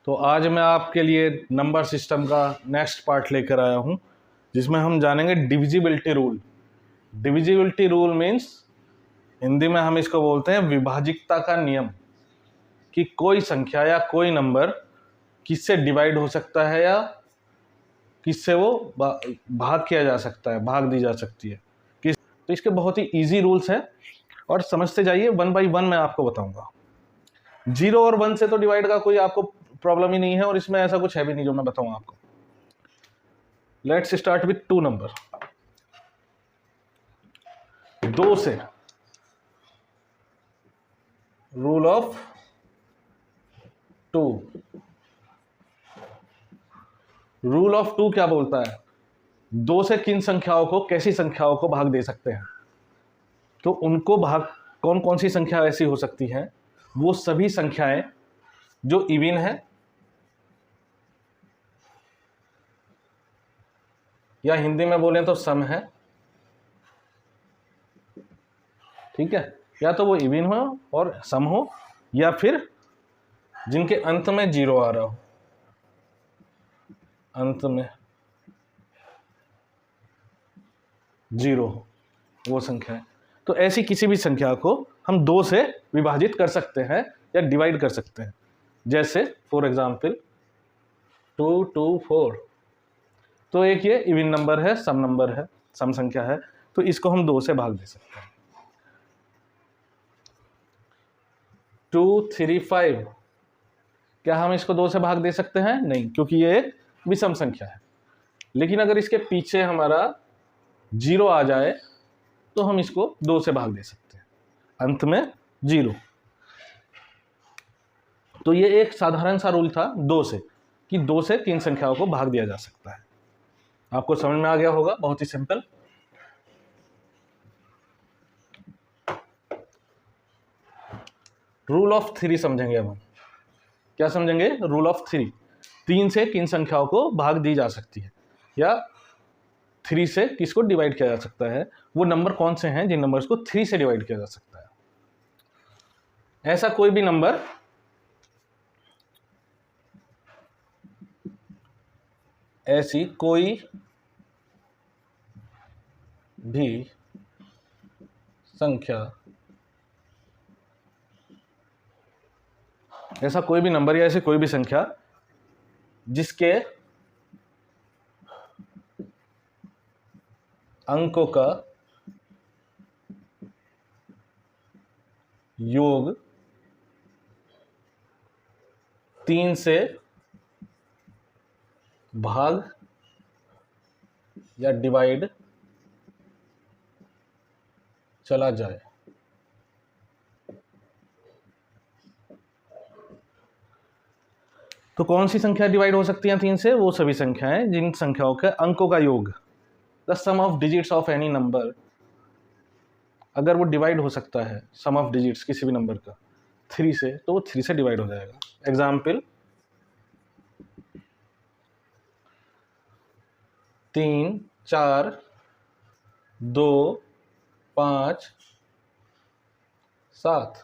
तो आज मैं आपके लिए नंबर सिस्टम का नेक्स्ट पार्ट लेकर आया हूँ, जिसमें हम जानेंगे divisibility rule. Divisibility rule means Hindi में हम इसको बोलते हैं विभाजिकता का नियम, कि कोई संख्या या कोई नंबर किससे डिवाइड हो सकता है या किससे वो भाग किया जा सकता है, भाग दी जा सकती है किस। तो इसके बहुत ही इजी रूल्स हैं और समझते जाइए, वन बाय वन मैं आपको बताऊंगा। 0 और 1 से तो डिवाइड का कोई आपको प्रॉब्लम ही नहीं है और इसमें ऐसा कुछ है भी नहीं जो मैं बताऊंगा आपको। Let's start with 2 number. 2 से रूल ऑफ 2। रूल ऑफ 2 क्या बोलता है? 2 से किन संख्याओं को, कैसी संख्याओं को भाग दे सकते हैं? तो उनको भाग, कौन कौन सी संख्या ऐसी हो सकती है? वो सभी संख्याएं जो इवन है या हिंदी में बोलें तो सम है, ठीक है, या तो वो इवन हो और सम हो, या फिर जिनके अंत में 0 आ रहा हो, अंत में 0 हो वो संख्या है। तो ऐसी किसी भी संख्या को हम 2 से विभाजित कर सकते हैं या डिवाइड कर सकते हैं। जैसे फॉर एग्जाम्पल 2, 2, 4। तो एक ये इवन नंबर है, सम नंबर है, सम संख्या है, तो इसको हम 2 से भाग दे सकते हैं। 2, 3, 5, क्या हम इसको 2 से भाग दे सकते हैं? नहीं, क्योंकि ये एक विषम संख्या है। लेकिन अगर इसके पीछे हमारा 0 आ जाए तो हम इसको 2 से भाग दे सकते हैं, अंत में 0। तो ये एक साधारण सा रूल था 2 से, कि 2 से 3 संख्याओं को भाग दिया जा सकता है। आपको समझ में आ गया होगा, बहुत ही सिंपल। रूल ऑफ 3 समझेंगे अब हम। क्या समझेंगे? Rule of 3। 3 से किन संख्याओं को भाग दी जा सकती है, या 3 से किसको डिवाइड किया जा सकता है? वो नंबर कौन से हैं जिन नंबर्स को 3 से डिवाइड किया जा सकता है? ऐसा कोई भी नंबर ऐसी कोई भी संख्या, ऐसा कोई भी नंबर या ऐसी कोई भी संख्या जिसके अंकों का योग 3 से भाग या डिवाइड चला जाए। तो कौन सी संख्या डिवाइड हो सकती हैं 3 से? वो सभी संख्याएं जिन संख्याओं के अंकों का योग, the sum of digits of any number, अगर वो डिवाइड हो सकता है, सम ऑफ डिजिट्स किसी भी नंबर का 3 से, तो वो 3 से डिवाइड हो जाएगा। एग्जाम्पल 3, 4, 2, 5, 7।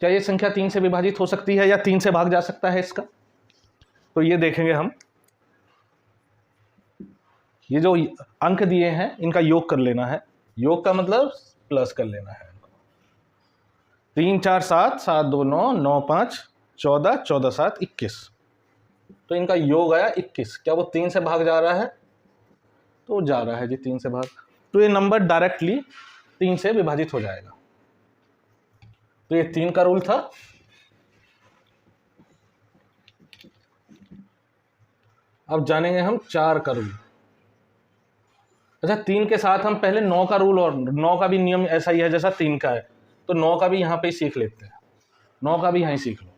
क्या ये संख्या 3 से विभाजित हो सकती है या 3 से भाग जा सकता है इसका? तो ये देखेंगे हम। ये जो अंक दिए हैं इनका योग कर लेना है। योग का मतलब प्लस कर लेना है। 3, 4, 7, 7, 2, 9, 9, 5, 14, 14, 7, 21। तो इनका योग आया 21। क्या वो 3 से भाग जा रहा है? तो जा रहा है जी 3 से भाग। तो ये नंबर डायरेक्टली 3 से विभाजित हो जाएगा। तो ये 3 का रूल था। अब जानेंगे हम 4 का रूल। अच्छा, 3 के साथ हम पहले 9 का रूल, और 9 का भी नियम ऐसा ही है जैसा 3 का है, तो 9 का भी यहां पे ही सीख लेते हैं। 9 का भी यहीं सीख लो।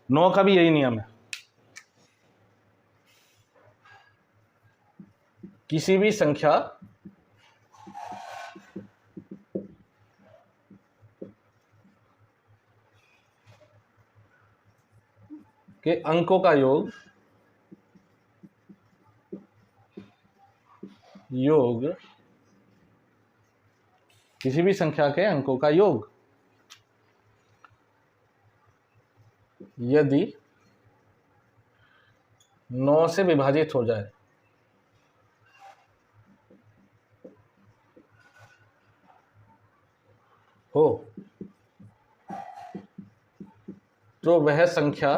9 का भी यही नियम है। किसी भी संख्या के अंकों का योग किसी भी संख्या के अंकों का योग यदि 9 से विभाजित हो जाए हो तो वह संख्या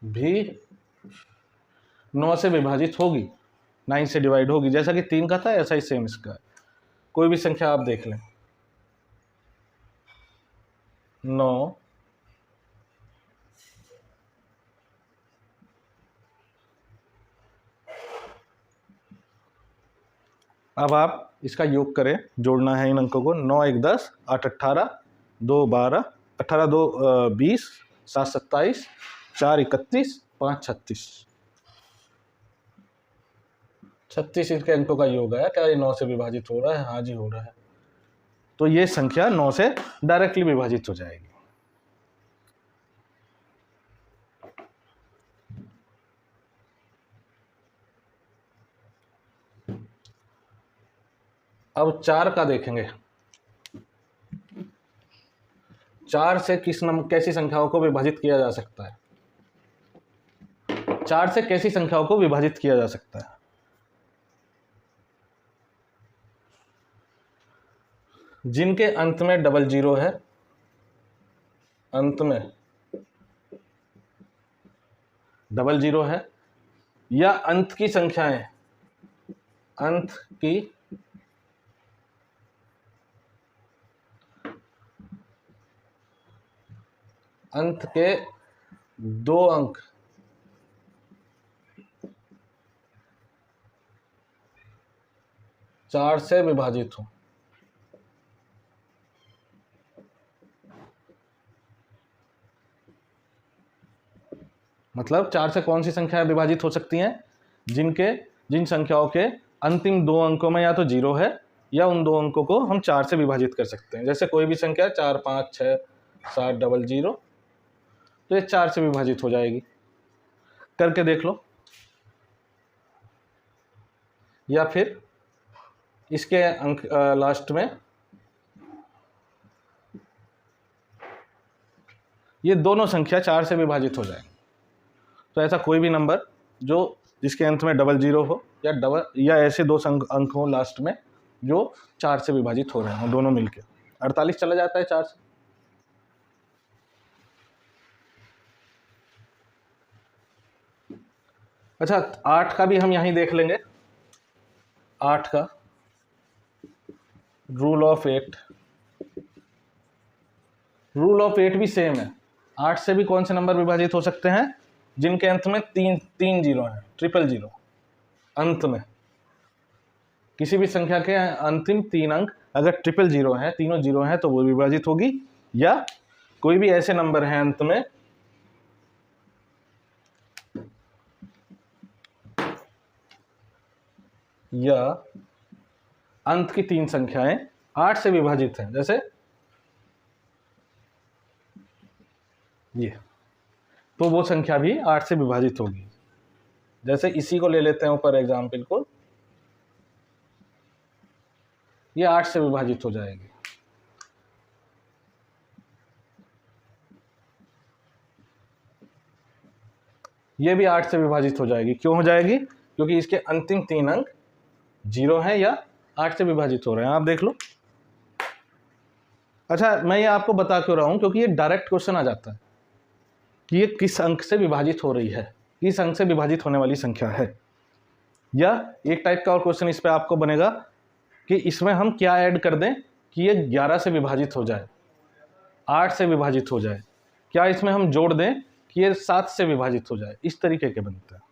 भी 9 से विभाजित होगी, 9 से डिवाइड होगी। जैसा कि 3 का था ऐसा ही सेम इसका है। कोई भी संख्या आप देख लें, 9 अब आप इसका योग करें, जोड़ना है इन अंकों को। 9 1 10, 8 18, 2 12, 18 2 20, 7 27, 4 31, 5 36। 36 इसके अंकों का योग है। क्या ये 9 से विभाजित हो रहा है? हाँ जी, हो रहा है। तो ये संख्या 9 से डायरेक्टली विभाजित हो जाएगी। अब 4 का देखेंगे। 4 से कैसी संख्याओं को विभाजित किया जा सकता है? 4 से कैसी संख्याओं को विभाजित किया जा सकता है? जिनके अंत में डबल जीरो है, अंत में डबल जीरो है, या अंत की संख्याएं, अंत की अंत के 2 अंक चार से विभाजित हो। मतलब 4 से कौन सी संख्याएं विभाजित हो सकती हैं? जिन संख्याओं के अंतिम 2 अंकों में या तो 0 है या उन 2 अंकों को हम 4 से विभाजित कर सकते हैं। जैसे कोई भी संख्या 4 5 6 7 डबल 0, तो ये 4 से विभाजित हो जाएगी। करके देख लो। या फिर इसके अंक लास्ट में ये दोनों संख्या 4 से विभाजित हो जाए। तो ऐसा कोई भी नंबर जिसके अंत में डबल 0 हो या ऐसे 2 अंक हो लास्ट में जो 4 से विभाजित हो रहे हैं, दोनों मिलके 48 चला जाता है 4 से। अच्छा, 8 का भी हम यहीं देख लेंगे। 8 का रूल ऑफ 8 भी सेम है। 8 से भी कौन से नंबर विभाजित हो सकते हैं? जिनके अंत में तीन जीरो है, ट्रिपल जीरो। अंत में किसी भी संख्या के अंतिम 3 अंक अगर ट्रिपल जीरो है, तीनों जीरो हैं, तो वो विभाजित होगी। या कोई भी ऐसे नंबर है अंत में या अंत की 3 संख्याएं 8 से विभाजित हैं, जैसे ये, तो वो संख्या भी 8 से विभाजित होगी। जैसे इसी को ले लेते हैं ऊपर एग्जाम्पल को, ये 8 से विभाजित हो जाएगी। ये भी 8 से विभाजित हो जाएगी। क्यों हो जाएगी? क्योंकि इसके अंतिम 3 अंक 0 है या 8 से विभाजित हो रहे हैं। आप देख लो। अच्छा, मैं ये आपको बता क्यों रहा हूं? क्योंकि ये डायरेक्ट क्वेश्चन आ जाता है कि ये किस अंक से विभाजित हो रही है, किस अंक से विभाजित होने वाली संख्या है। या एक टाइप का और क्वेश्चन इस पे आपको बनेगा कि इसमें हम क्या ऐड कर दें कि ये 11 से विभाजित हो जाए, 8 से विभाजित हो जाए। क्या इसमें हम जोड़ दें कि ये 7 से विभाजित हो जाए। इस तरीके के बनते हैं।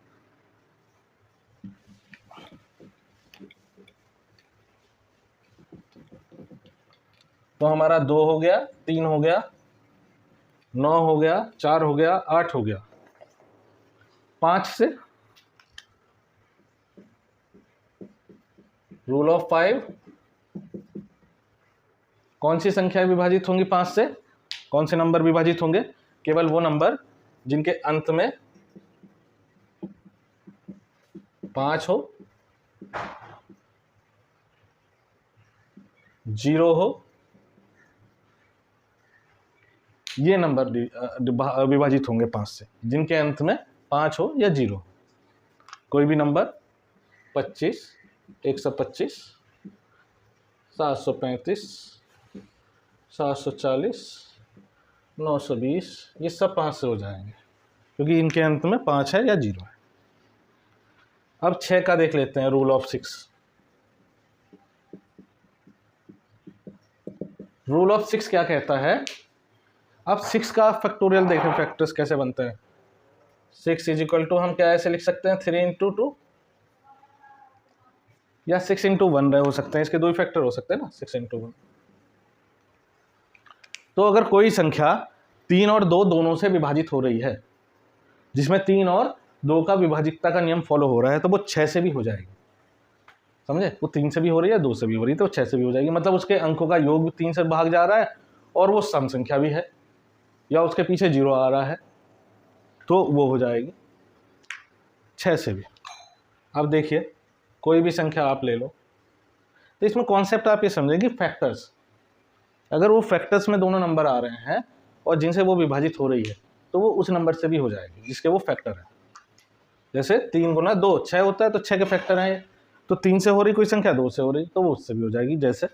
तो हमारा 2 हो गया, 3 हो गया, 9 हो गया, 4 हो गया, 8 हो गया। 5 से रूल ऑफ 5, कौन सी संख्या विभाजित होंगी 5 से? कौन से नंबर विभाजित होंगे? केवल वो नंबर जिनके अंत में 5 हो, 0 हो ये नंबर विभाजित होंगे 5 से, जिनके अंत में 5 हो या 0। कोई भी नंबर 25, 125, 735, 740, 920, ये सब 5 से हो जाएंगे क्योंकि इनके अंत में 5 है या 0 है। अब 6 का देख लेते हैं, रूल ऑफ 6। रूल ऑफ 6 क्या कहता है? अब 6 का फैक्टोरियल देखें, फैक्टर्स कैसे बनते हैं। 6 इज इक्वल टू, हम क्या ऐसे लिख सकते हैं, 3 इंटू 2 या 6 इंटू 1 हो सकते हैं, इसके दो ही फैक्टर हो सकते हैं ना, 6 इंटू 1। तो अगर कोई संख्या 3 और 2 दोनों से विभाजित हो रही है, जिसमें 3 और 2 का विभाजिकता का नियम फॉलो हो रहा है, तो वो 6 से भी हो जाएगी। समझे? वो 3 से भी हो रही है, 2 से भी हो रही है, तो 6 से भी हो जाएगी। मतलब उसके अंकों का योग भी 3 से भाग जा रहा है और वो सम संख्या भी है, या उसके पीछे 0 आ रहा है, तो वो हो जाएगी 6 से भी। अब देखिए, कोई भी संख्या आप ले लो, तो इसमें कॉन्सेप्ट आप ये समझें कि फैक्टर्स, अगर वो फैक्टर्स में दोनों नंबर आ रहे हैं और जिनसे वो विभाजित हो रही है, तो वो उस नंबर से भी हो जाएगी जिसके वो फैक्टर है। जैसे 3 गुना 2 6 होता है, तो 6 के फैक्टर हैं, तो 3 से हो रही कोई संख्या 2 से हो रही, तो वो उससे भी हो जाएगी। जैसे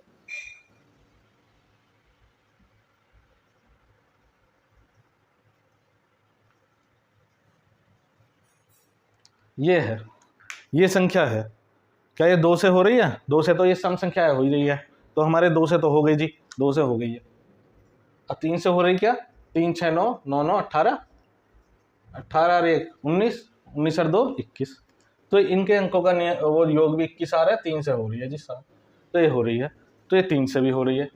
ये है, ये संख्या है, क्या ये 2 से हो रही है? 2 से तो ये सम संख्या हो ही रही है, तो हमारे 2 से तो हो गई जी, 2 से हो गई है। अब 3 से हो रही क्या? 3 6 9 9 9 18, 18 और 1 19, 19 और 2 21, तो इनके अंकों का वो योग भी 21 आ रहा है, 3 से हो रही है जी साहब, तो ये हो रही है, तो ये 3 से भी हो रही है।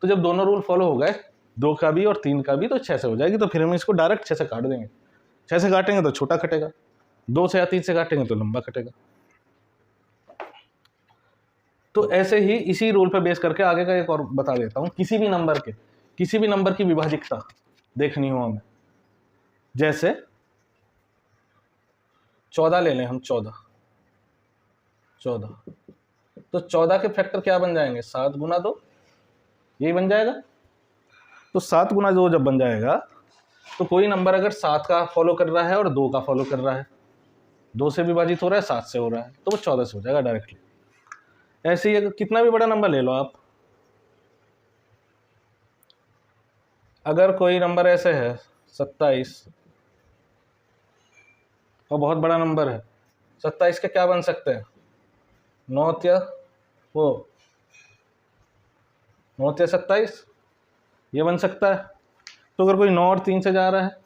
तो जब दोनों रूल फॉलो हो गए, 2 का भी और 3 का भी, तो 6 से हो जाएगी। तो फिर हम इसको डायरेक्ट 6 से काट देंगे। 6 से काटेंगे तो छोटा कटेगा, 2 से या 3 से काटेंगे तो लंबा कटेगा। तो ऐसे ही इसी रूल पे बेस करके आगे का एक और बता देता हूँ। किसी भी नंबर की विभाजिकता देखनी हो हमें, जैसे 14 ले लें हम, 14, तो 14 के फैक्टर क्या बन जाएंगे? 7 गुना 2, यही बन जाएगा। तो 7 गुना 2 जब बन जाएगा, तो कोई नंबर अगर 7 का फॉलो कर रहा है और 2 का फॉलो कर रहा है, 2 से विभाजित हो रहा है, 7 से हो रहा है, तो वो 14 से हो जाएगा डायरेक्टली। ऐसे ही अगर कितना भी बड़ा नंबर ले लो आप, अगर कोई नंबर ऐसे है 27, और बहुत बड़ा नंबर है, 27 के क्या बन सकते हैं? 9 या 27, ये बन सकता है। तो अगर कोई 9 और 3 से जा रहा है,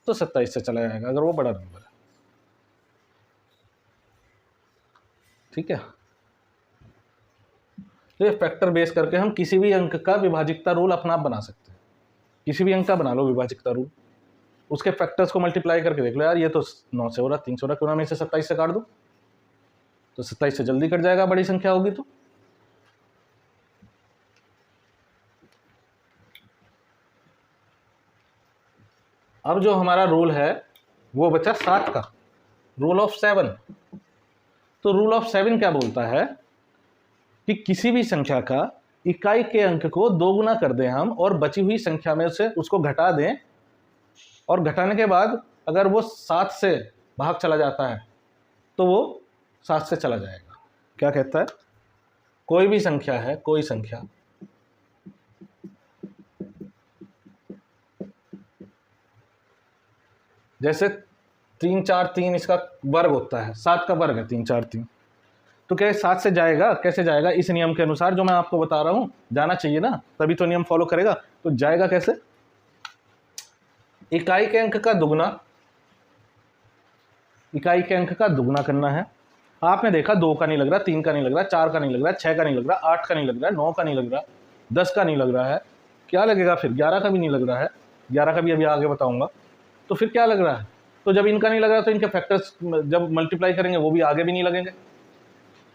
तो 27 से चला जाएगा, अगर वो बड़ा नंबर है। ठीक है? तो ये फैक्टर बेस करके हम किसी भी अंक का विभाजिकता रूल अपना आप बना सकते हैं। किसी भी अंक का बना लो विभाजिकता रूल, उसके फैक्टर्स को मल्टीप्लाई करके देख लो, यार ये तो 9 से हो रहा, 3 से हो रहा, क्यों ना मैं इसे 27 से काट दूं, तो 27 से जल्दी कट जाएगा, बड़ी संख्या होगी तो। अब जो हमारा रूल है वो बचा 7 का, रूल ऑफ 7। तो रूल ऑफ 7 क्या बोलता है कि किसी भी संख्या का इकाई के अंक को 2 गुना कर दें हम, और बची हुई संख्या में से उसको घटा दें, और घटाने के बाद अगर वो 7 से भाग चला जाता है, तो वो 7 से चला जाएगा। क्या कहता है? कोई भी संख्या है, कोई संख्या जैसे 3 4 3 इसका वर्ग होता है, 7 का वर्ग है 3 4 3, तो क्या 7 से जाएगा? कैसे जाएगा? इस नियम के अनुसार जो मैं आपको बता रहा हूँ, जाना चाहिए ना, तभी तो नियम फॉलो करेगा। तो जाएगा कैसे? इकाई के अंक का दुगना, इकाई के अंक का दुगना करना है। आपने देखा 2 का नहीं लग रहा, 3 का नहीं लग रहा, 4 का नहीं लग रहा, 6 का नहीं लग रहा, 8 का नहीं लग रहा, 9 का नहीं लग रहा, 10 का नहीं लग रहा है, क्या लगेगा फिर? 11 का भी नहीं लग रहा है, 11 का भी अभी आगे बताऊंगा। तो फिर क्या लग रहा है? तो जब इनका नहीं लग रहा, तो इनके फैक्टर्स जब मल्टीप्लाई करेंगे वो भी आगे भी नहीं लगेंगे।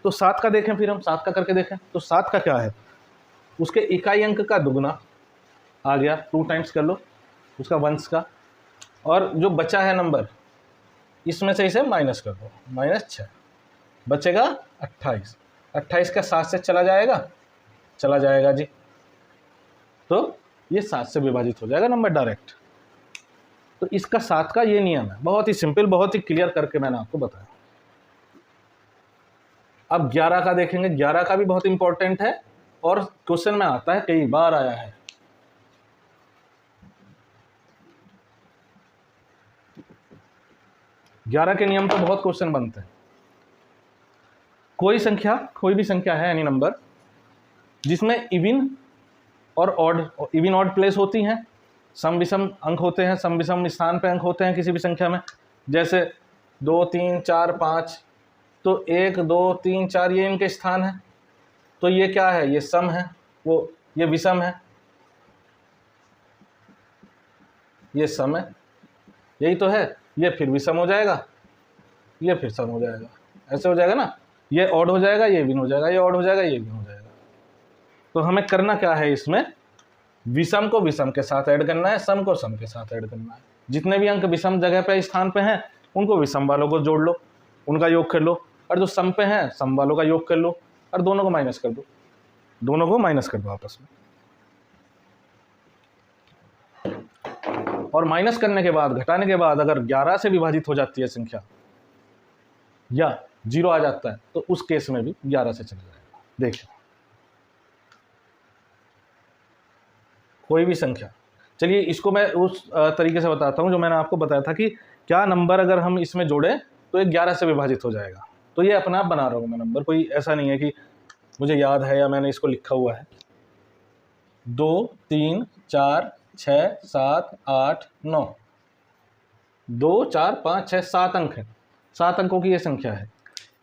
तो 7 का देखें, फिर हम 7 का करके देखें, तो 7 का क्या है? उसके इकाई अंक का दुगना आ गया, 2 टाइम्स कर लो उसका वंश का, और जो बचा है नंबर, इसमें से इसे माइनस कर दो, -6, बचेगा 28। 28 का 7 से चला जाएगा जी। तो ये 7 से विभाजित हो जाएगा नंबर डायरेक्ट। तो इसका 7 का ये नियम है, बहुत ही सिंपल, बहुत ही क्लियर करके मैंने आपको बताया। अब 11 का देखेंगे, 11 का भी बहुत इंपॉर्टेंट है और क्वेश्चन में आता है, कई बार आया है। ग्यारह के नियम पर बहुत क्वेश्चन बनते हैं। कोई संख्या, कोई भी संख्या है एनी नंबर जिसमें इवन और ऑड, इवन ऑड प्लेस होती हैं, सम विषम अंक होते हैं, सम विषम स्थान पे अंक होते हैं किसी भी संख्या में, जैसे 2 3 4 5, तो 1 2 3 4 ये इनके स्थान है, तो ये क्या है, ये सम है, वो ये विषम है, ये सम है, यही तो है, ये फिर विषम हो जाएगा, ये फिर सम हो जाएगा, ऐसे हो जाएगा ना, ये ऑड हो जाएगा, ये इवन हो जाएगा, ये ऑड हो जाएगा, ये इवन हो जाएगा। तो हमें करना क्या है, इसमें विषम को विषम के साथ ऐड करना है, सम को सम के साथ ऐड करना है। जितने भी अंक विषम जगह पे स्थान पे हैं उनको विषम वालों को जोड़ लो, उनका योग कर लो, और जो सम पे हैं सम वालों का योग कर लो, और दोनों को माइनस कर दो, दोनों को माइनस कर दो आपस में। और माइनस करने के बाद, घटाने के बाद अगर 11 से विभाजित हो जाती है संख्या या 0 आ जाता है तो उस केस में भी 11 से चला जाएगा। देखिए कोई भी संख्या, चलिए इसको मैं उस तरीके से बताता हूँ जो मैंने आपको बताया था कि क्या नंबर अगर हम इसमें जोड़ें तो ये 11 से विभाजित हो जाएगा। तो ये अपना आप बना रहा हूँ मैं नंबर, कोई ऐसा नहीं है कि मुझे याद है या मैंने इसको लिखा हुआ है। 2 3 4 6 7 8 9, 2 4 5 6 7 अंक है, 7 अंकों की ये संख्या है।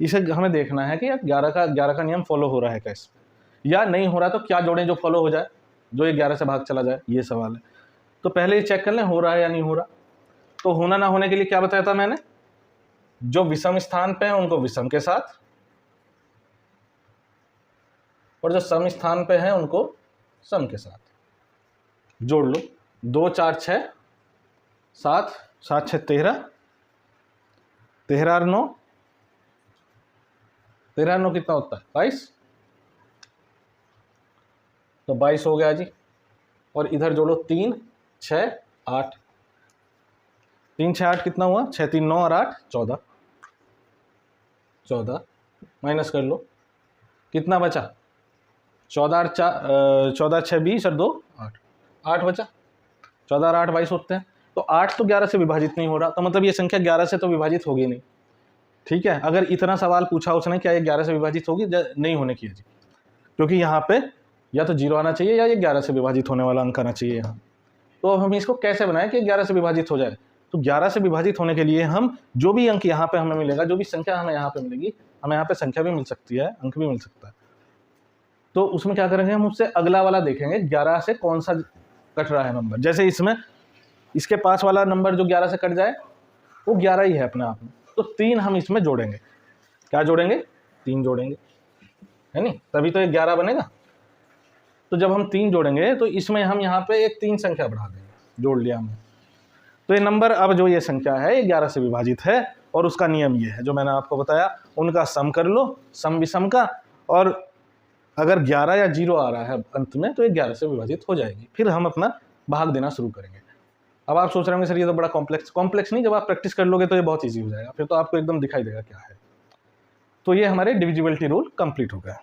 इसे हमें देखना है कि 11 का नियम फॉलो हो रहा है कैसे, या नहीं हो रहा तो क्या जोड़ें जो फॉलो हो जाए, जो ये 11 से भाग चला जाए, ये सवाल है। तो पहले ये चेक कर लें हो रहा है या नहीं हो रहा। तो होना ना होने के लिए क्या बताया था मैंने, जो विषम स्थान पे है उनको विषम के साथ, और जो सम स्थान पे है उनको सम के साथ जोड़ लो। 2 4 6 7, 7 6 13, 13 और 9, 13 9 कितना होता है 22, तो 22 हो गया जी। और इधर जोड़ो 3 6 8, 3 6 8 कितना हुआ, 6 3 9 और 8 14, 14 माइनस कर लो, कितना बचा 14 6 20 और 2 8, 8 बचा, 14 और 8 22 होते हैं। तो 8 तो 11 से विभाजित नहीं हो रहा, तो मतलब ये संख्या 11 से तो विभाजित होगी नहीं। ठीक है, अगर इतना सवाल पूछा उसने क्या ये 11 से विभाजित होगी, नहीं होने की है जी, क्योंकि यहाँ पे या तो 0 आना चाहिए या ये 11 से विभाजित होने वाला अंक आना चाहिए यहाँ। तो हम इसको कैसे बनाएं कि 11 से विभाजित हो जाए। तो 11 से विभाजित होने के लिए हम जो भी अंक यहाँ पे हमें मिलेगा, जो भी संख्या हमें यहाँ पे मिलेगी, हमें यहाँ पे संख्या भी मिल सकती है, अंक भी मिल सकता है, तो उसमें क्या करेंगे, हम उससे अगला वाला देखेंगे 11 से कौन सा कट रहा है नंबर। जैसे इसमें इसके पास वाला नंबर जो 11 से कट जाए वो 11 ही है अपने आप में, तो 3 हम इसमें जोड़ेंगे। क्या जोड़ेंगे, 3 जोड़ेंगे, है नहीं, तभी तो 11 बनेगा। तो जब हम 3 जोड़ेंगे तो इसमें हम यहाँ पे एक 3 संख्या बढ़ा देंगे, जोड़ लिया हमने। तो ये नंबर, अब जो ये संख्या है ये 11 से विभाजित है, और उसका नियम ये है जो मैंने आपको बताया, उनका सम कर लो, सम विषम का, और अगर 11 या 0 आ रहा है अंत में तो ये 11 से विभाजित हो जाएगी। फिर हम अपना भाग देना शुरू करेंगे। अब आप सोच रहे होंगे सर ये तो बड़ा कॉम्प्लेक्स नहीं, जब आप प्रैक्टिस कर लोगे तो ये बहुत ईजी हो जाएगा, फिर तो आपको एकदम दिखाई देगा क्या है। तो ये हमारे डिविजिबिलिटी रूल कंप्लीट हो गया।